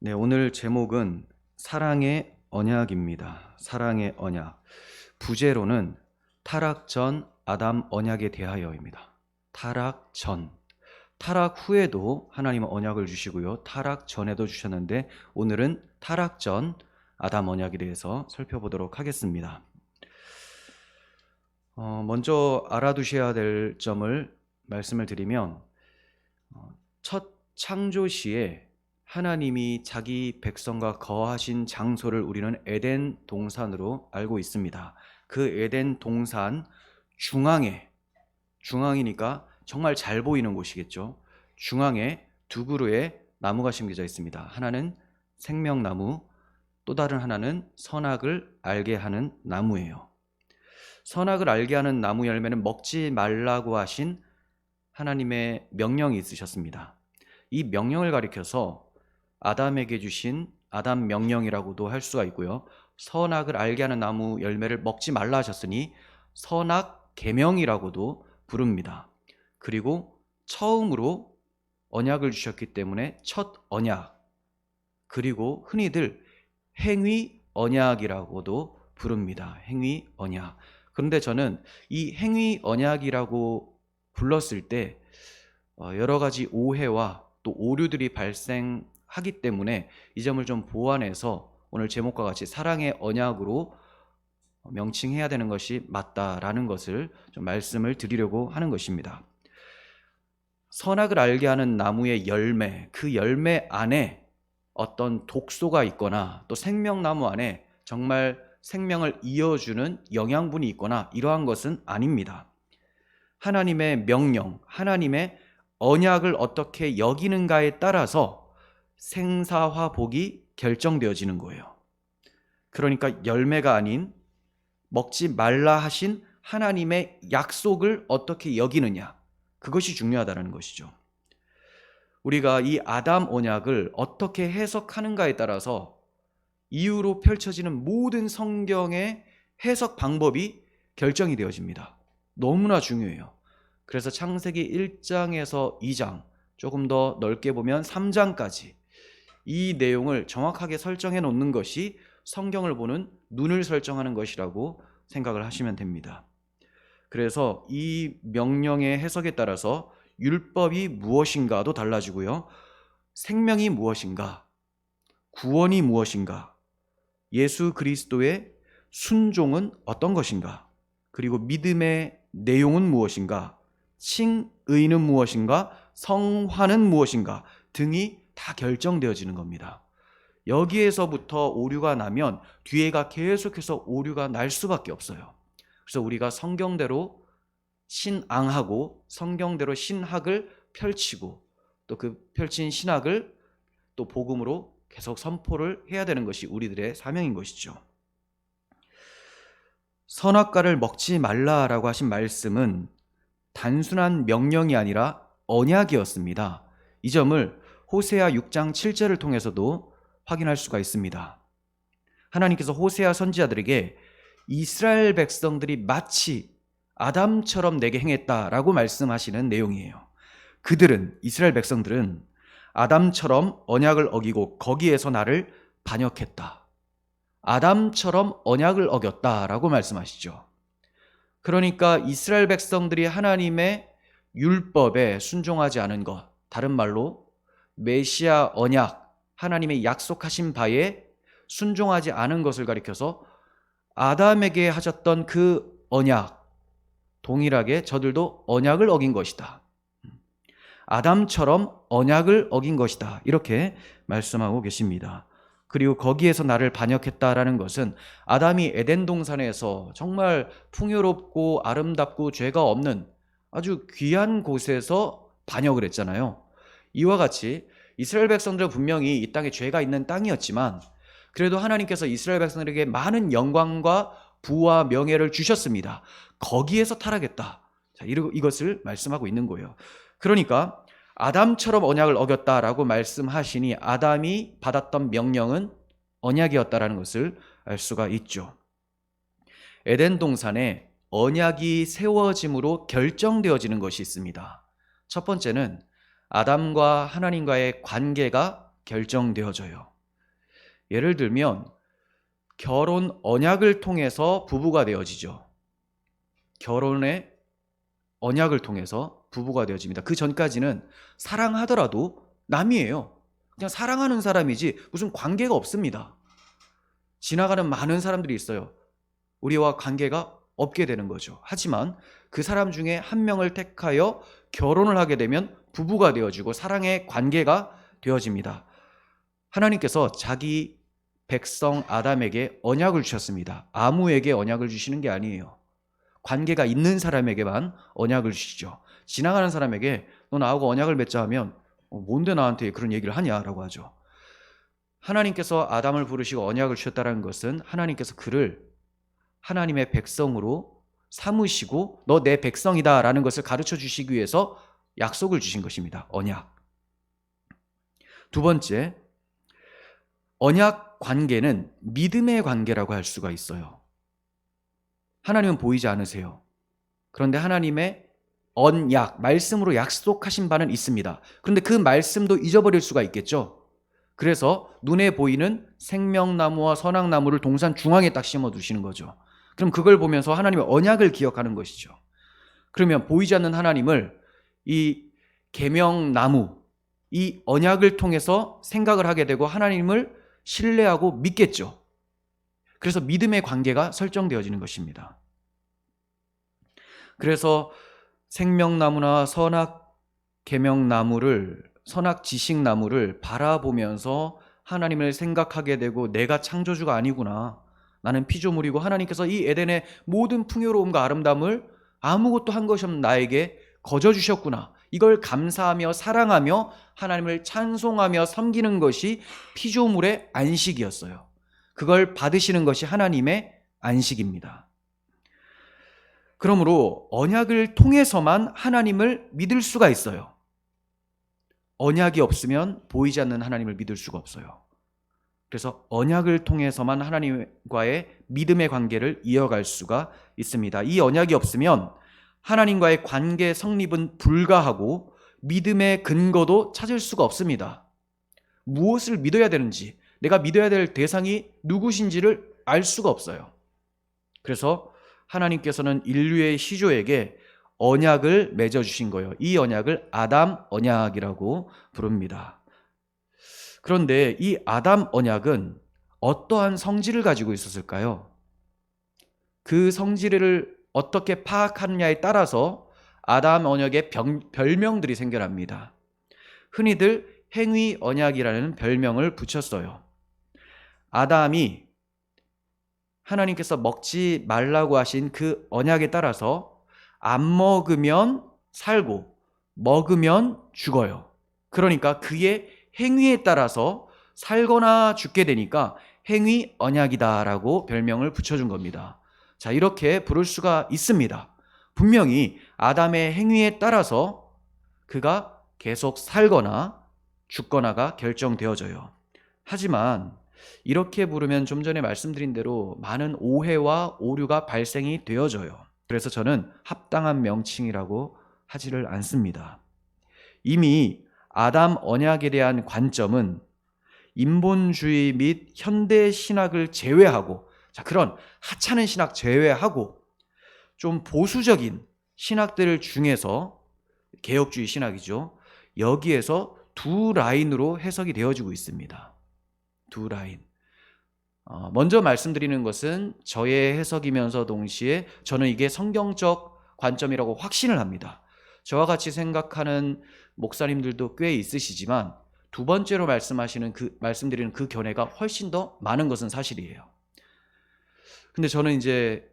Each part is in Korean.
네, 오늘 제목은 사랑의 언약입니다. 사랑의 언약. 부제로는 타락 전 아담 언약에 대하여입니다. 타락 전. 타락 후에도 하나님은 언약을 주시고요. 타락 전에도 주셨는데 오늘은 타락 전 아담 언약에 대해서 살펴보도록 하겠습니다. 먼저 알아두셔야 될 점을 말씀을 드리면 첫 창조 시에 하나님이 자기 백성과 거하신 장소를 우리는 에덴 동산으로 알고 있습니다. 그 에덴 동산 중앙이니까 정말 잘 보이는 곳이겠죠. 중앙에 두 그루의 나무가 심겨져 있습니다. 하나는 생명나무, 또 다른 하나는 선악을 알게 하는 나무예요. 선악을 알게 하는 나무 열매는 먹지 말라고 하신 하나님의 명령이 있으셨습니다. 이 명령을 가리켜서 아담에게 주신 아담 명령이라고도 할 수가 있고요. 선악을 알게 하는 나무 열매를 먹지 말라 하셨으니 선악 계명이라고도 부릅니다. 그리고 처음으로 언약을 주셨기 때문에 첫 언약, 그리고 흔히들 행위 언약이라고도 부릅니다. 행위 언약. 그런데 저는 이 행위 언약이라고 불렀을 때 여러 가지 오해와 또 오류들이 발생하기 때문에 이 점을 좀 보완해서 오늘 제목과 같이 사랑의 언약으로 명칭해야 되는 것이 맞다라는 것을 좀 말씀을 드리려고 하는 것입니다. 선악을 알게 하는 나무의 열매, 그 열매 안에 어떤 독소가 있거나 또 생명나무 안에 정말 생명을 이어주는 영양분이 있거나 이러한 것은 아닙니다. 하나님의 명령, 하나님의 언약을 어떻게 여기는가에 따라서 생사화 복이 결정되어지는 거예요. 그러니까 열매가 아닌 먹지 말라 하신 하나님의 약속을 어떻게 여기느냐, 그것이 중요하다는 것이죠. 우리가 이 아담 언약을 어떻게 해석하는가에 따라서 이후로 펼쳐지는 모든 성경의 해석 방법이 결정이 되어집니다. 너무나 중요해요. 그래서 창세기 1장에서 2장, 조금 더 넓게 보면 3장까지 이 내용을 정확하게 설정해 놓는 것이 성경을 보는 눈을 설정하는 것이라고 생각을 하시면 됩니다. 그래서 이 명령의 해석에 따라서 율법이 무엇인가도 달라지고요. 생명이 무엇인가, 구원이 무엇인가, 예수 그리스도의 순종은 어떤 것인가, 그리고 믿음의 내용은 무엇인가, 칭의는 무엇인가, 성화는 무엇인가 등이 다 결정되어지는 겁니다. 여기에서부터 오류가 나면 뒤에가 계속해서 오류가 날 수밖에 없어요. 그래서 우리가 성경대로 신앙하고 성경대로 신학을 펼치고 또 그 펼친 신학을 또 복음으로 계속 선포를 해야 되는 것이 우리들의 사명인 것이죠. 선악과를 먹지 말라라고 하신 말씀은 단순한 명령이 아니라 언약이었습니다. 이 점을 호세아 6장 7절을 통해서도 확인할 수가 있습니다. 하나님께서 호세아 선지자들에게 이스라엘 백성들이 마치 아담처럼 내게 행했다라고 말씀하시는 내용이에요. 이스라엘 백성들은 아담처럼 언약을 어기고 거기에서 나를 반역했다. 아담처럼 언약을 어겼다라고 말씀하시죠. 그러니까 이스라엘 백성들이 하나님의 율법에 순종하지 않은 것, 다른 말로 메시아 언약, 하나님의 약속하신 바에 순종하지 않은 것을 가리켜서 아담에게 하셨던 그 언약, 동일하게 저들도 언약을 어긴 것이다. 아담처럼 언약을 어긴 것이다. 이렇게 말씀하고 계십니다. 그리고 거기에서 나를 반역했다라는 것은 아담이 에덴 동산에서 정말 풍요롭고 아름답고 죄가 없는 아주 귀한 곳에서 반역을 했잖아요. 이와 같이 이스라엘 백성들은 분명히 이 땅에 죄가 있는 땅이었지만 그래도 하나님께서 이스라엘 백성들에게 많은 영광과 부와 명예를 주셨습니다. 거기에서 타락했다. 자, 이것을 말씀하고 있는 거예요. 그러니까 아담처럼 언약을 어겼다라고 말씀하시니 아담이 받았던 명령은 언약이었다라는 것을 알 수가 있죠. 에덴 동산에 언약이 세워짐으로 결정되어지는 것이 있습니다. 첫 번째는 아담과 하나님과의 관계가 결정되어져요. 예를 들면 결혼 언약을 통해서 부부가 되어지죠. 결혼의 언약을 통해서 부부가 되어집니다. 그 전까지는 사랑하더라도 남이에요. 그냥 사랑하는 사람이지 무슨 관계가 없습니다. 지나가는 많은 사람들이 있어요. 우리와 관계가 없게 되는 거죠. 하지만 그 사람 중에 한 명을 택하여 결혼을 하게 되면 부부가 되어지고 사랑의 관계가 되어집니다. 하나님께서 자기 백성 아담에게 언약을 주셨습니다. 아무에게 언약을 주시는 게 아니에요. 관계가 있는 사람에게만 언약을 주시죠. 지나가는 사람에게 너 나하고 언약을 맺자 하면 뭔데 나한테 그런 얘기를 하냐라고 하죠. 하나님께서 아담을 부르시고 언약을 주셨다는 것은 하나님께서 그를 하나님의 백성으로 삼으시고 너 내 백성이다 라는 것을 가르쳐 주시기 위해서 약속을 주신 것입니다. 언약. 두 번째, 언약 관계는 믿음의 관계라고 할 수가 있어요. 하나님은 보이지 않으세요. 그런데 하나님의 언약, 말씀으로 약속하신 바는 있습니다. 그런데 그 말씀도 잊어버릴 수가 있겠죠. 그래서 눈에 보이는 생명나무와 선악나무를 동산 중앙에 딱 심어두시는 거죠. 그럼 그걸 보면서 하나님의 언약을 기억하는 것이죠. 그러면 보이지 않는 하나님을 이 계명나무, 이 언약을 통해서 생각을 하게 되고 하나님을 신뢰하고 믿겠죠. 그래서 믿음의 관계가 설정되어지는 것입니다. 그래서 생명나무나 선악지식나무를 바라보면서 하나님을 생각하게 되고 내가 창조주가 아니구나. 나는 피조물이고 하나님께서 이 에덴의 모든 풍요로움과 아름다움을 아무것도 한 것이 없는 나에게 거저 주셨구나. 이걸 감사하며 사랑하며 하나님을 찬송하며 섬기는 것이 피조물의 안식이었어요. 그걸 받으시는 것이 하나님의 안식입니다. 그러므로 언약을 통해서만 하나님을 믿을 수가 있어요. 언약이 없으면 보이지 않는 하나님을 믿을 수가 없어요. 그래서 언약을 통해서만 하나님과의 믿음의 관계를 이어갈 수가 있습니다. 이 언약이 없으면 하나님과의 관계 성립은 불가하고 믿음의 근거도 찾을 수가 없습니다. 무엇을 믿어야 되는지, 내가 믿어야 될 대상이 누구신지를 알 수가 없어요. 그래서 하나님께서는 인류의 시조에게 언약을 맺어주신 거예요. 이 언약을 아담 언약이라고 부릅니다. 그런데 이 아담 언약은 어떠한 성질을 가지고 있었을까요? 그 성질을 어떻게 파악하느냐에 따라서 아담 언약의 별명들이 생겨납니다. 흔히들 행위 언약이라는 별명을 붙였어요. 아담이 하나님께서 먹지 말라고 하신 그 언약에 따라서 안 먹으면 살고 먹으면 죽어요. 그러니까 그의 행위에 따라서 살거나 죽게 되니까 행위 언약이다라고 별명을 붙여준 겁니다. 자, 이렇게 부를 수가 있습니다. 분명히 아담의 행위에 따라서 그가 계속 살거나 죽거나가 결정되어져요. 하지만 이렇게 부르면 좀 전에 말씀드린 대로 많은 오해와 오류가 발생이 되어져요. 그래서 저는 합당한 명칭이라고 하지를 않습니다. 이미 아담 언약에 대한 관점은 인본주의 및 현대 신학을 제외하고, 자, 그런 하찮은 신학 제외하고 좀 보수적인 신학들 중에서 개혁주의 신학이죠. 여기에서 두 라인으로 해석이 되어지고 있습니다. 두 라인. 먼저 말씀드리는 것은 저의 해석이면서 동시에 저는 이게 성경적 관점이라고 확신을 합니다. 저와 같이 생각하는 목사님들도 꽤 있으시지만 두 번째로 말씀드리는 그 견해가 훨씬 더 많은 것은 사실이에요. 근데 저는 이제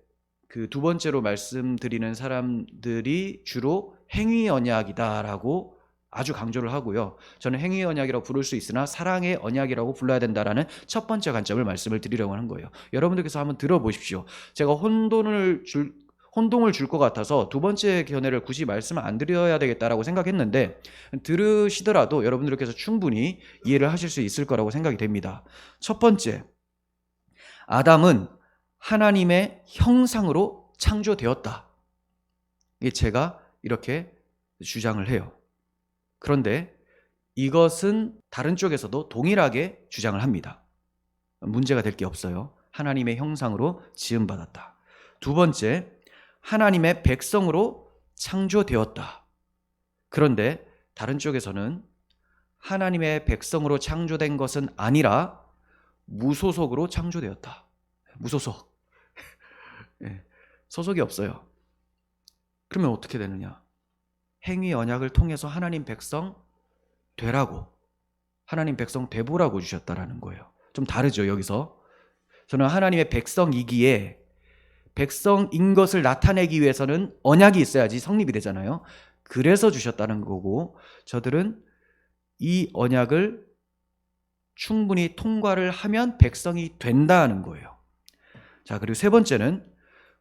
그 두 번째로 말씀드리는 사람들이 주로 행위 언약이다라고 아주 강조를 하고요. 저는 행위 언약이라고 부를 수 있으나 사랑의 언약이라고 불러야 된다라는 첫 번째 관점을 말씀을 드리려고 하는 거예요. 여러분들께서 한번 들어보십시오. 제가 혼동을 줄 것 같아서 두 번째 견해를 굳이 말씀을 안 드려야 되겠다라고 생각했는데 들으시더라도 여러분들께서 충분히 이해를 하실 수 있을 거라고 생각이 됩니다. 첫 번째, 아담은 하나님의 형상으로 창조되었다. 이게 제가 이렇게 주장을 해요. 그런데 이것은 다른 쪽에서도 동일하게 주장을 합니다. 문제가 될 게 없어요. 하나님의 형상으로 지음받았다. 두 번째, 하나님의 백성으로 창조되었다. 그런데 다른 쪽에서는 하나님의 백성으로 창조된 것은 아니라 무소속으로 창조되었다. 무소속. 소속이 없어요. 그러면 어떻게 되느냐? 행위 언약을 통해서 하나님 백성 되라고, 하나님 백성 되보라고 주셨다라는 거예요. 좀 다르죠, 여기서. 저는 하나님의 백성이기에 백성인 것을 나타내기 위해서는 언약이 있어야지 성립이 되잖아요. 그래서 주셨다는 거고, 저들은 이 언약을 충분히 통과를 하면 백성이 된다는 거예요. 자, 그리고 세 번째는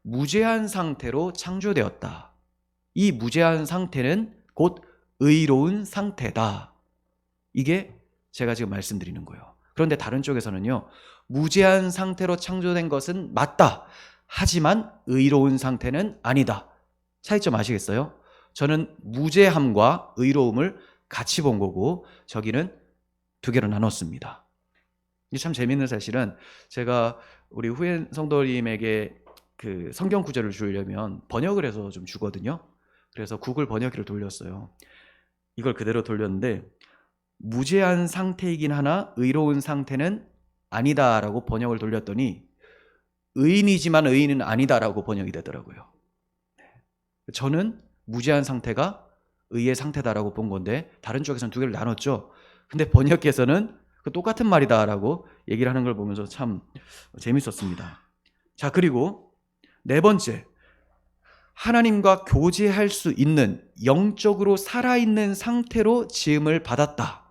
무죄한 상태로 창조되었다. 이 무죄한 상태는 곧 의로운 상태다. 이게 제가 지금 말씀드리는 거예요. 그런데 다른 쪽에서는요, 무죄한 상태로 창조된 것은 맞다. 하지만 의로운 상태는 아니다. 차이점 아시겠어요? 저는 무죄함과 의로움을 같이 본 거고, 저기는 두 개로 나눴습니다. 이게 참 재밌는 사실은, 제가 우리 후엔 성도님에게 그 성경 구절을 주려면 번역을 해서 좀 주거든요. 그래서 구글 번역기를 돌렸어요. 이걸 그대로 돌렸는데, 무죄한 상태이긴 하나 의로운 상태는 아니다라고 번역을 돌렸더니 의인이지만 의인은 아니다라고 번역이 되더라고요. 저는 무죄한 상태가 의의 상태다라고 본 건데, 다른 쪽에서는 두 개를 나눴죠. 근데 번역기에서는 그 똑같은 말이다라고 얘기를 하는 걸 보면서 참 재밌었습니다. 자, 그리고 네 번째, 하나님과 교제할 수 있는, 영적으로 살아있는 상태로 지음을 받았다.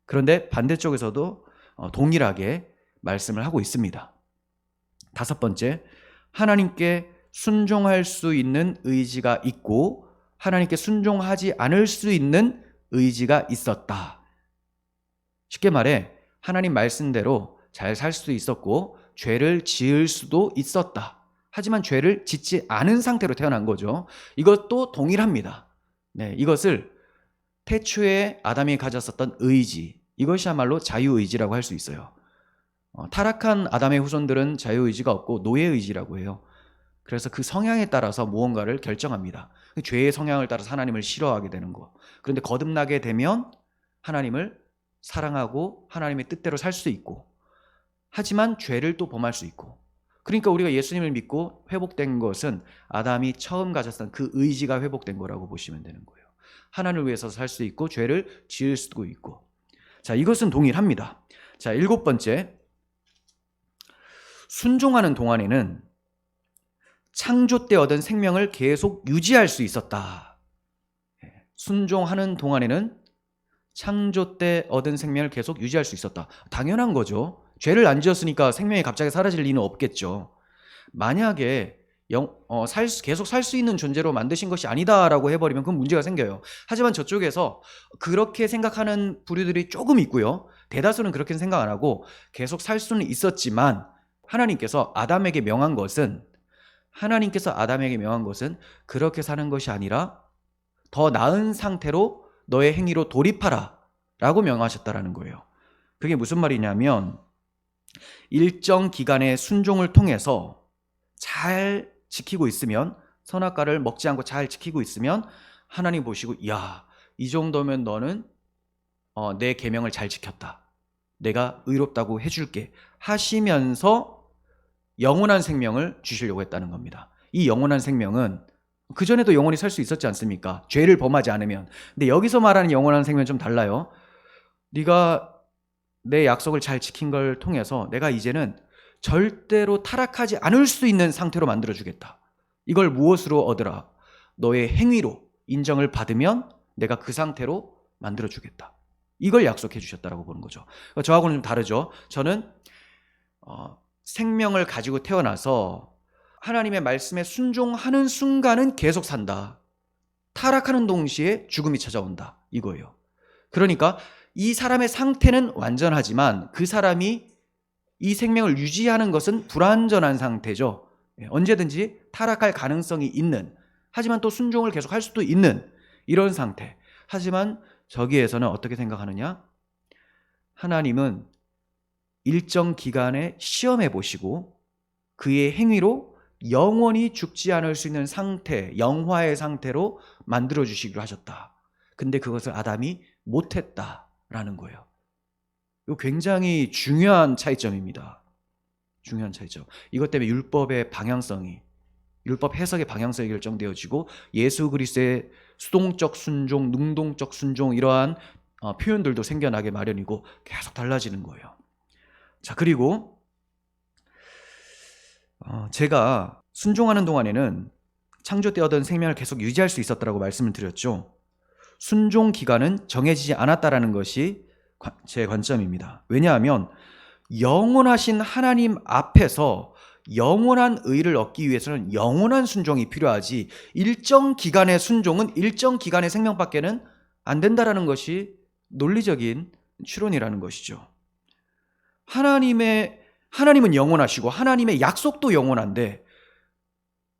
그런데 반대쪽에서도 동일하게 말씀을 하고 있습니다. 다섯 번째, 하나님께 순종할 수 있는 의지가 있고 하나님께 순종하지 않을 수 있는 의지가 있었다. 쉽게 말해 하나님 말씀대로 잘 살 수도 있었고 죄를 지을 수도 있었다. 하지만 죄를 짓지 않은 상태로 태어난 거죠. 이것도 동일합니다. 네, 이것을 태초에 아담이 가졌었던 의지, 이것이야말로 자유의지라고 할 수 있어요. 타락한 아담의 후손들은 자유의지가 없고 노예의지라고 해요. 그래서 그 성향에 따라서 무언가를 결정합니다. 죄의 성향을 따라서 하나님을 싫어하게 되는 거. 그런데 거듭나게 되면 하나님을 사랑하고 하나님의 뜻대로 살 수 있고, 하지만 죄를 또 범할 수 있고. 그러니까 우리가 예수님을 믿고 회복된 것은 아담이 처음 가졌던 그 의지가 회복된 거라고 보시면 되는 거예요. 하나님을 위해서 살 수 있고 죄를 지을 수도 있고. 자, 이것은 동일합니다. 자, 일곱 번째, 순종하는 동안에는 창조 때 얻은 생명을 계속 유지할 수 있었다. 순종하는 동안에는 창조 때 얻은 생명을 계속 유지할 수 있었다. 당연한 거죠. 죄를 안 지었으니까 생명이 갑자기 사라질 리는 없겠죠. 만약에 계속 살 수 있는 존재로 만드신 것이 아니다라고 해버리면 그건 문제가 생겨요. 하지만 저쪽에서 그렇게 생각하는 부류들이 조금 있고요. 대다수는 그렇게 생각 안 하고 계속 살 수는 있었지만, 하나님께서 아담에게 명한 것은 그렇게 사는 것이 아니라 더 나은 상태로 너의 행위로 돌입하라 라고 명하셨다라는 거예요. 그게 무슨 말이냐면, 일정 기간의 순종을 통해서 잘 지키고 있으면, 선악과를 먹지 않고 잘 지키고 있으면 하나님 보시고, 이야, 이 정도면 너는 내 계명을 잘 지켰다, 내가 의롭다고 해줄게 하시면서 영원한 생명을 주시려고 했다는 겁니다. 이 영원한 생명은 그전에도 영원히 살 수 있었지 않습니까? 죄를 범하지 않으면. 근데 여기서 말하는 영원한 생명은 좀 달라요. 네가 내 약속을 잘 지킨 걸 통해서 내가 이제는 절대로 타락하지 않을 수 있는 상태로 만들어주겠다. 이걸 무엇으로 얻으라? 너의 행위로 인정을 받으면 내가 그 상태로 만들어주겠다. 이걸 약속해 주셨다라고 보는 거죠. 저하고는 좀 다르죠. 저는 생명을 가지고 태어나서 하나님의 말씀에 순종하는 순간은 계속 산다. 타락하는 동시에 죽음이 찾아온다. 이거예요. 그러니까 이 사람의 상태는 완전하지만 그 사람이 이 생명을 유지하는 것은 불완전한 상태죠. 언제든지 타락할 가능성이 있는, 하지만 또 순종을 계속 할 수도 있는 이런 상태. 하지만 저기에서는 어떻게 생각하느냐? 하나님은 일정 기간에 시험해 보시고 그의 행위로 영원히 죽지 않을 수 있는 상태, 영화의 상태로 만들어 주시기로 하셨다. 근데 그것을 아담이 못했다라는 거예요. 이거 굉장히 중요한 차이점입니다. 중요한 차이점. 이것 때문에 율법 해석의 방향성이 결정되어지고 예수 그리스도의 수동적 순종, 능동적 순종 이러한 표현들도 생겨나게 마련이고 계속 달라지는 거예요. 자, 그리고 제가 순종하는 동안에는 창조 때 얻은 생명을 계속 유지할 수 있었다고 말씀을 드렸죠. 순종 기간은 정해지지 않았다라는 것이 제 관점입니다. 왜냐하면 영원하신 하나님 앞에서 영원한 의를 얻기 위해서는 영원한 순종이 필요하지 일정 기간의 순종은 일정 기간의 생명밖에는 안 된다라는 것이 논리적인 추론이라는 것이죠. 하나님은 영원하시고 하나님의 약속도 영원한데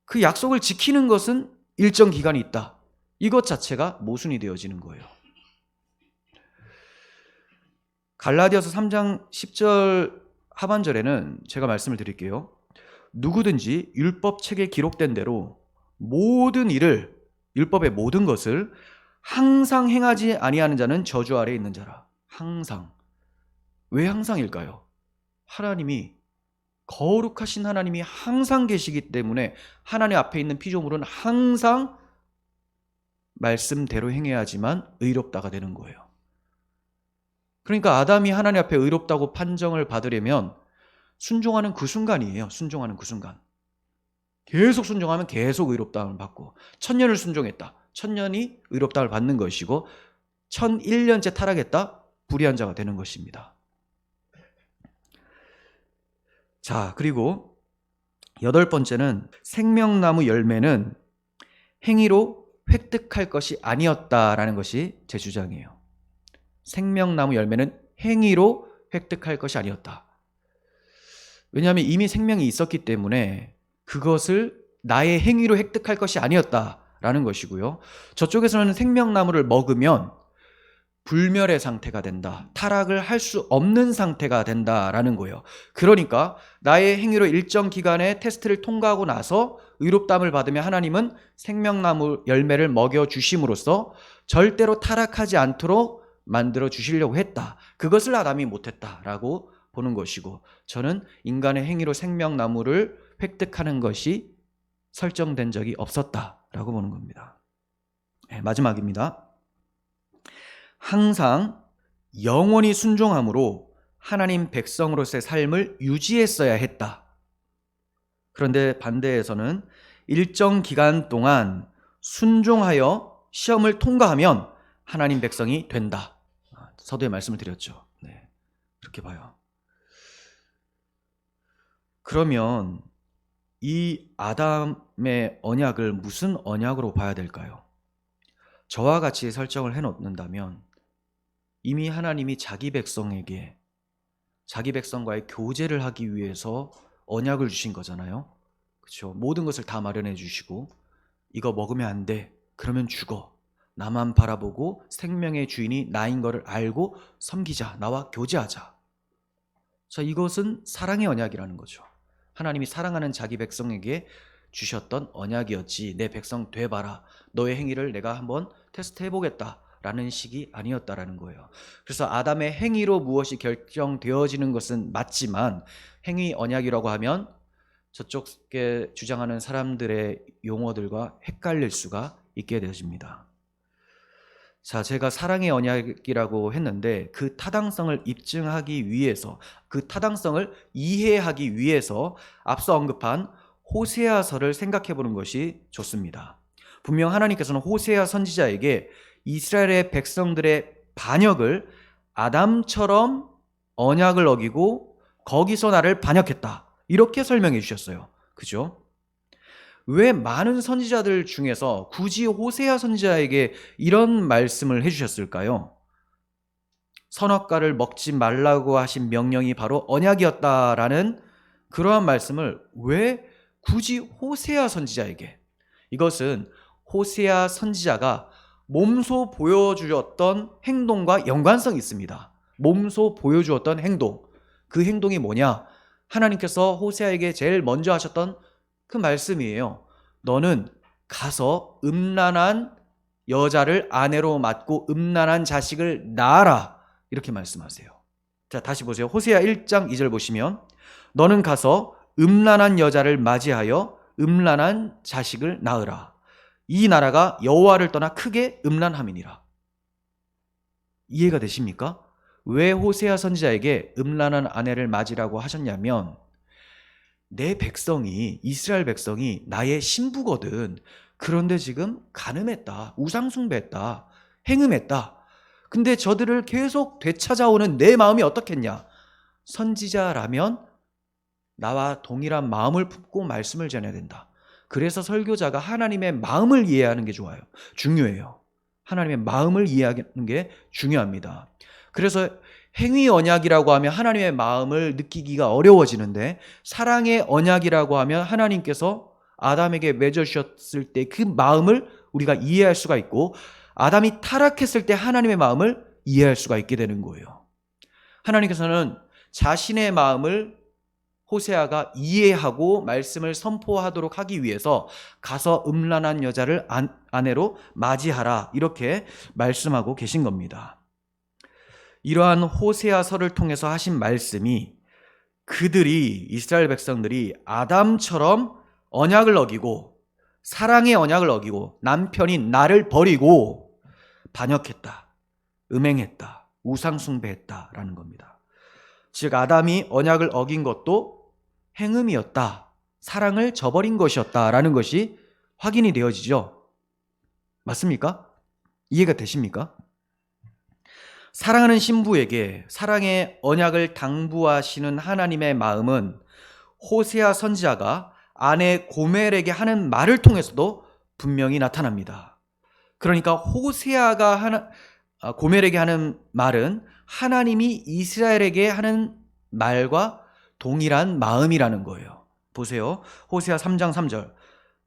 그 약속을 지키는 것은 일정 기간이 있다. 이것 자체가 모순이 되어지는 거예요. 갈라디아서 3장 10절 하반절에는 제가 말씀을 드릴게요. 누구든지 율법 책에 기록된 대로 모든 일을, 율법의 모든 것을 항상 행하지 아니하는 자는 저주 아래에 있는 자라. 항상. 왜 항상일까요? 하나님이, 거룩하신 하나님이 항상 계시기 때문에 하나님 앞에 있는 피조물은 항상 말씀대로 행해야지만 의롭다가 되는 거예요. 그러니까 아담이 하나님 앞에 의롭다고 판정을 받으려면 순종하는 그 순간이에요. 순종하는 그 순간. 계속 순종하면 계속 의롭다함을 받고, 1000년을 순종했다. 1000년이 의롭다함을 받는 것이고 1001년째 타락했다. 불의한 자가 되는 것입니다. 자, 그리고 8번째는 생명나무 열매는 행위로 획득할 것이 아니었다라는 것이 제 주장이에요. 생명나무 열매는 행위로 획득할 것이 아니었다. 왜냐하면 이미 생명이 있었기 때문에 그것을 나의 행위로 획득할 것이 아니었다라는 것이고요. 저쪽에서는 생명나무를 먹으면 불멸의 상태가 된다. 타락을 할 수 없는 상태가 된다라는 거예요. 그러니까 나의 행위로 일정 기간의 테스트를 통과하고 나서 의롭다함을 받으면 하나님은 생명나무 열매를 먹여주심으로써 절대로 타락하지 않도록 만들어 주시려고 했다. 그것을 아담이 못했다라고 보는 것이고, 저는 인간의 행위로 생명나무를 획득하는 것이 설정된 적이 없었다라고 보는 겁니다. 마지막입니다. 항상 영원히 순종함으로 하나님 백성으로서의 삶을 유지했어야 했다. 그런데 반대에서는 일정 기간 동안 순종하여 시험을 통과하면 하나님 백성이 된다. 서두에 말씀을 드렸죠. 네, 그렇게 봐요. 그러면 이 아담의 언약을 무슨 언약으로 봐야 될까요? 저와 같이 설정을 해놓는다면 이미 하나님이 자기 백성에게 자기 백성과의 교제를 하기 위해서 언약을 주신 거잖아요. 그렇죠? 모든 것을 다 마련해 주시고, 이거 먹으면 안 돼. 그러면 죽어. 나만 바라보고 생명의 주인이 나인 것을 알고 섬기자. 나와 교제하자. 자, 이것은 사랑의 언약이라는 거죠. 하나님이 사랑하는 자기 백성에게 주셨던 언약이었지, 내 백성 돼봐라, 너의 행위를 내가 한번 테스트 해보겠다 라는 식이 아니었다라는 거예요. 그래서 아담의 행위로 무엇이 결정되어지는 것은 맞지만, 행위 언약이라고 하면 저쪽에 주장하는 사람들의 용어들과 헷갈릴 수가 있게 되어집니다. 자, 제가 사랑의 언약이라고 했는데 그 타당성을 입증하기 위해서, 그 타당성을 이해하기 위해서 앞서 언급한 호세아서를 생각해 보는 것이 좋습니다. 분명 하나님께서는 호세아 선지자에게 이스라엘의 백성들의 반역을 아담처럼 언약을 어기고 거기서 나를 반역했다, 이렇게 설명해 주셨어요. 그죠? 왜 많은 선지자들 중에서 굳이 호세아 선지자에게 이런 말씀을 해주셨을까요? 선악과를 먹지 말라고 하신 명령이 바로 언약이었다라는 그러한 말씀을 왜 굳이 호세아 선지자에게? 이것은 호세아 선지자가 몸소 보여주었던 행동과 연관성이 있습니다. 몸소 보여주었던 행동. 그 행동이 뭐냐? 하나님께서 호세아에게 제일 먼저 하셨던 그 말씀이에요. 너는 가서 음란한 여자를 아내로 맞고 음란한 자식을 낳아라. 이렇게 말씀하세요. 자, 다시 보세요. 호세아 1장 2절 보시면 너는 가서 음란한 여자를 맞이하여 음란한 자식을 낳으라. 이 나라가 여호와를 떠나 크게 음란함이니라. 이해가 되십니까? 왜 호세아 선지자에게 음란한 아내를 맞으라고 하셨냐면 내 백성이, 이스라엘 백성이 나의 신부거든. 그런데 지금 간음했다, 우상숭배했다, 행음했다. 근데 저들을 계속 되찾아오는 내 마음이 어떻겠냐? 선지자라면 나와 동일한 마음을 품고 말씀을 전해야 된다. 그래서 설교자가 하나님의 마음을 이해하는 게 좋아요. 중요해요. 하나님의 마음을 이해하는 게 중요합니다. 그래서 행위 언약이라고 하면 하나님의 마음을 느끼기가 어려워지는데 사랑의 언약이라고 하면 하나님께서 아담에게 맺어주셨을 때 그 마음을 우리가 이해할 수가 있고 아담이 타락했을 때 하나님의 마음을 이해할 수가 있게 되는 거예요. 하나님께서는 자신의 마음을 호세아가 이해하고 말씀을 선포하도록 하기 위해서 가서 음란한 여자를 아내로 맞이하라 이렇게 말씀하고 계신 겁니다. 이러한 호세아서를 통해서 하신 말씀이 그들이 이스라엘 백성들이 아담처럼 언약을 어기고 사랑의 언약을 어기고 남편인 나를 버리고 반역했다, 음행했다, 우상숭배했다라는 겁니다. 즉 아담이 언약을 어긴 것도 행음이었다, 사랑을 저버린 것이었다라는 것이 확인이 되어지죠. 맞습니까? 이해가 되십니까? 사랑하는 신부에게 사랑의 언약을 당부하시는 하나님의 마음은 호세아 선지자가 아내 고멜에게 하는 말을 통해서도 분명히 나타납니다. 그러니까 호세아가 고멜에게 하는 말은 하나님이 이스라엘에게 하는 말과 동일한 마음이라는 거예요. 보세요. 호세아 3장 3절.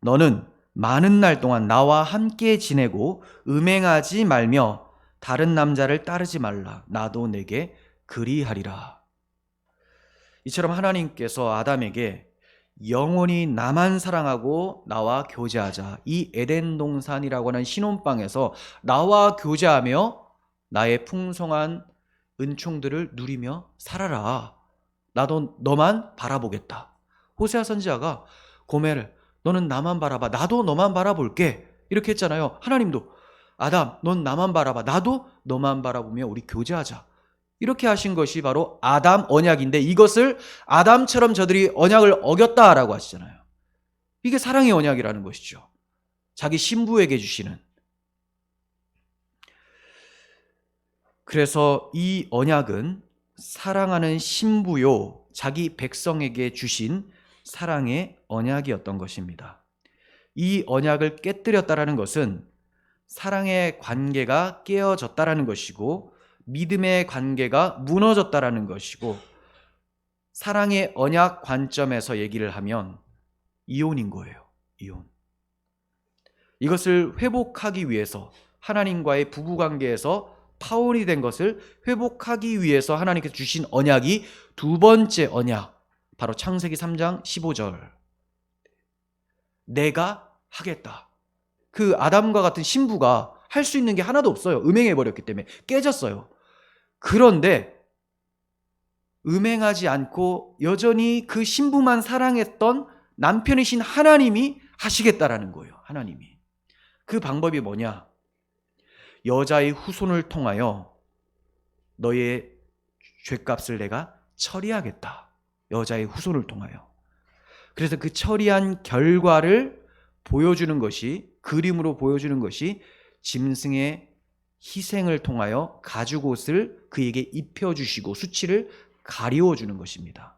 너는 많은 날 동안 나와 함께 지내고 음행하지 말며 다른 남자를 따르지 말라. 나도 내게 그리하리라. 이처럼 하나님께서 아담에게 영원히 나만 사랑하고 나와 교제하자. 이 에덴 동산이라고 하는 신혼방에서 나와 교제하며 나의 풍성한 은총들을 누리며 살아라. 나도 너만 바라보겠다. 호세아 선지자가 고멜을 너는 나만 바라봐. 나도 너만 바라볼게. 이렇게 했잖아요. 하나님도 아담 넌 나만 바라봐. 나도 너만 바라보며 우리 교제하자. 이렇게 하신 것이 바로 아담 언약인데 이것을 아담처럼 저들이 언약을 어겼다라고 하시잖아요. 이게 사랑의 언약이라는 것이죠. 자기 신부에게 주시는. 그래서 이 언약은 사랑하는 신부요 자기 백성에게 주신 사랑의 언약이었던 것입니다. 이 언약을 깨뜨렸다라는 것은 사랑의 관계가 깨어졌다라는 것이고 믿음의 관계가 무너졌다라는 것이고 사랑의 언약 관점에서 얘기를 하면 이혼인 거예요. 이혼. 이것을 회복하기 위해서 하나님과의 부부관계에서 파혼이 된 것을 회복하기 위해서 하나님께서 주신 언약이 두 번째 언약, 바로 창세기 3장 15절. 내가 하겠다. 그 아담과 같은 신부가 할 수 있는 게 하나도 없어요. 음행해버렸기 때문에 깨졌어요. 그런데 음행하지 않고 여전히 그 신부만 사랑했던 남편이신 하나님이 하시겠다라는 거예요. 하나님이. 그 방법이 뭐냐? 여자의 후손을 통하여 너의 죄값을 내가 처리하겠다. 여자의 후손을 통하여. 그래서 그 처리한 결과를 보여주는 것이, 그림으로 보여주는 것이 짐승의 희생을 통하여 가죽옷을 그에게 입혀주시고 수치를 가리워주는 것입니다.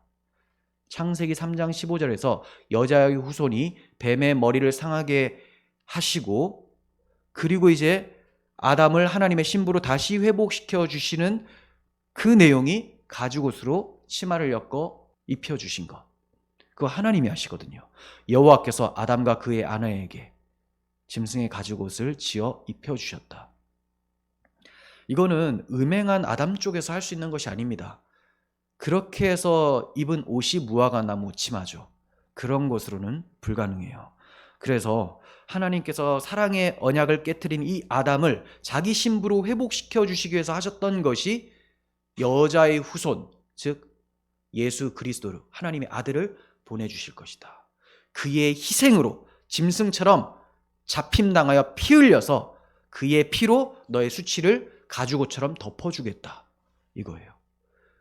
창세기 3장 15절에서 여자의 후손이 뱀의 머리를 상하게 하시고 그리고 이제 아담을 하나님의 신부로 다시 회복시켜 주시는 그 내용이 가죽옷으로 치마를 엮어 입혀주신 것. 그거 하나님이 하시거든요. 여호와께서 아담과 그의 아내에게 짐승의 가죽옷을 지어 입혀주셨다. 이거는 음행한 아담 쪽에서 할 수 있는 것이 아닙니다. 그렇게 해서 입은 옷이 무화과 나무 치마죠. 그런 것으로는 불가능해요. 그래서 하나님께서 사랑의 언약을 깨트린 이 아담을 자기 신부로 회복시켜 주시기 위해서 하셨던 것이 여자의 후손, 즉 예수 그리스도를, 하나님의 아들을 보내주실 것이다. 그의 희생으로 짐승처럼 잡힘당하여 피 흘려서 그의 피로 너의 수치를 가죽옷처럼 덮어주겠다, 이거예요.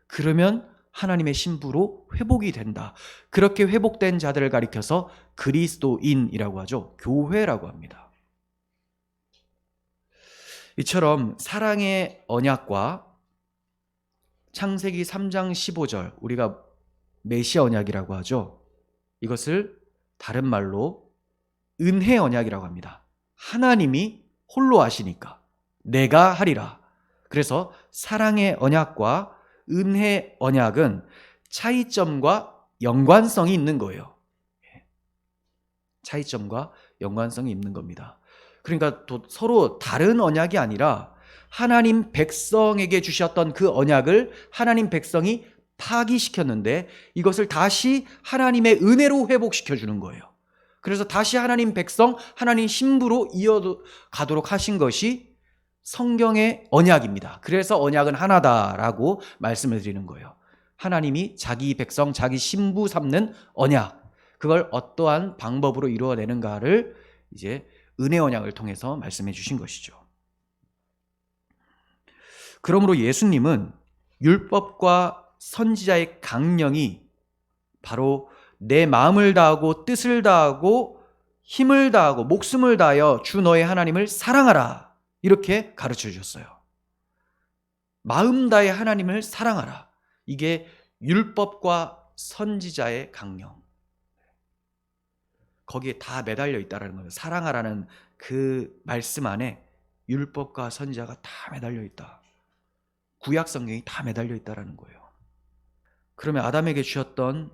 그러면 하나님의 신부로 회복이 된다. 그렇게 회복된 자들을 가리켜서 그리스도인이라고 하죠. 교회라고 합니다. 이처럼 사랑의 언약과 창세기 3장 15절, 우리가 메시아 언약이라고 하죠. 이것을 다른 말로 은혜 언약이라고 합니다. 하나님이 홀로 하시니까 내가 하리라. 그래서 사랑의 언약과 은혜 언약은 차이점과 연관성이 있는 거예요. 차이점과 연관성이 있는 겁니다. 그러니까 또 서로 다른 언약이 아니라 하나님 백성에게 주셨던 그 언약을 하나님 백성이 파기시켰는데 이것을 다시 하나님의 은혜로 회복시켜 주는 거예요. 그래서 다시 하나님 백성, 하나님 신부로 이어가도록 하신 것이 성경의 언약입니다. 그래서 언약은 하나다라고 말씀을 드리는 거예요. 하나님이 자기 백성, 자기 신부 삼는 언약, 그걸 어떠한 방법으로 이루어내는가를 이제 은혜 언약을 통해서 말씀해 주신 것이죠. 그러므로 예수님은 율법과 선지자의 강령이 바로 내 마음을 다하고 뜻을 다하고 힘을 다하고 목숨을 다하여 주 너의 하나님을 사랑하라, 이렇게 가르쳐 주셨어요. 마음 다해 하나님을 사랑하라. 이게 율법과 선지자의 강령. 거기에 다 매달려 있다는 거예요. 사랑하라는 그 말씀 안에 율법과 선지자가 다 매달려 있다. 구약 성경이 다 매달려 있다는 거예요. 그러면 아담에게 주셨던